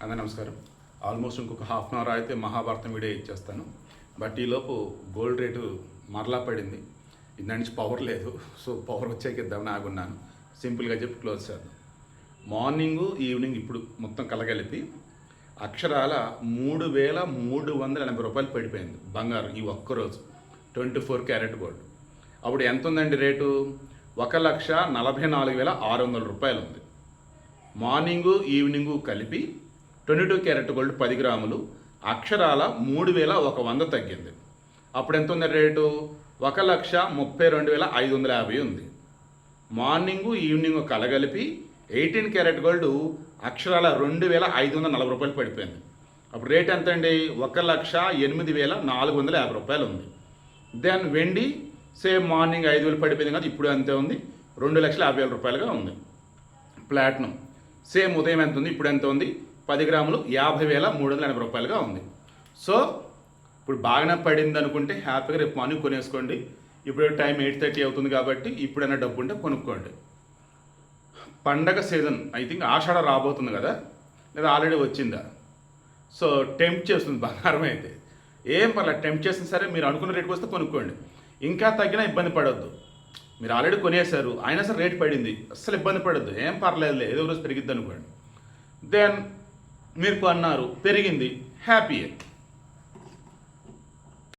అందరూ నమస్కారం. ఆల్మోస్ట్ ఇంకొక హాఫ్ అన్ అవర్ అయితే మహాభారతం వీడియో ఇచ్చేస్తాను. బట్ ఈలోపు గోల్డ్ రేటు మరలా పడింది. ఇందా నుంచి పవర్ లేదు, సో పవర్ వచ్చాక ఇద్దామని ఆగున్నాను. సింపుల్గా చెప్పి క్లోజ్ చేద్దాం. మార్నింగు ఈవినింగ్ ఇప్పుడు మొత్తం కలగలిపి అక్షరాల 3,380 రూపాయలు పడిపోయింది బంగారం ఈ ఒక్కరోజు. 24 క్యారెట్ గోల్డ్. అప్పుడు ఎంత ఉందండి రేటు? 1,44,600 రూపాయలు ఉంది. మార్నింగు ఈవినింగు కలిపి 22 క్యారెట్ గోల్డ్ 10 గ్రాములు అక్షరాల 3,100 తగ్గింది. అప్పుడు ఎంత ఉంది రేటు? 1,32,550 ఉంది. మార్నింగు ఈవినింగ్ కలగలిపి 18 క్యారెట్ గోల్డ్ అక్షరాల 2,540 రూపాయలు పడిపోయింది. అప్పుడు రేట్ ఎంత అండి? 1,08,450 రూపాయలు ఉంది. దెన్ వెండి సేమ్ మార్నింగ్ 5,000 పడిపోయింది కదా, ఇప్పుడు అంతే ఉంది, 2,50,000 రూపాయలుగా ఉంది. ప్లాటినం సేమ్ ఉదయం ఎంత ఉంది, ఇప్పుడు ఎంత ఉంది? 10 గ్రాములు 50,380 రూపాయలుగా ఉంది. సో ఇప్పుడు బాగానే పడింది అనుకుంటే హ్యాపీగా రేపు మార్నింగ్ కొనేసుకోండి. ఇప్పుడు టైం 8:30 అవుతుంది కాబట్టి ఇప్పుడైనా డబ్బు ఉంటే కొనుక్కోండి. పండగ సీజన్ ఐ థింక్ ఆషాఢ రాబోతుంది కదా, లేదా ఆల్రెడీ వచ్చిందా? సో టెంప్ట్ చేస్తుంది బంగారం అయితే. ఏం పర్లేదు, టెంప్ట్ చేసిన సరే మీరు అనుకున్న రేటుకి వస్తే కొనుక్కోండి. ఇంకా తగ్గినా ఇబ్బంది పడొద్దు. మీరు ఆల్రెడీ కొనేశారు, అయినా సరే రేట్ పడింది, అస్సలు ఇబ్బంది పడొద్దు. ఏం పర్లేదులే, ఏదో రోజు పెరిగిద్ది అనుకోండి. దెన్ మీరు కొన్నారు, పెరిగింది, హ్యాపీయే.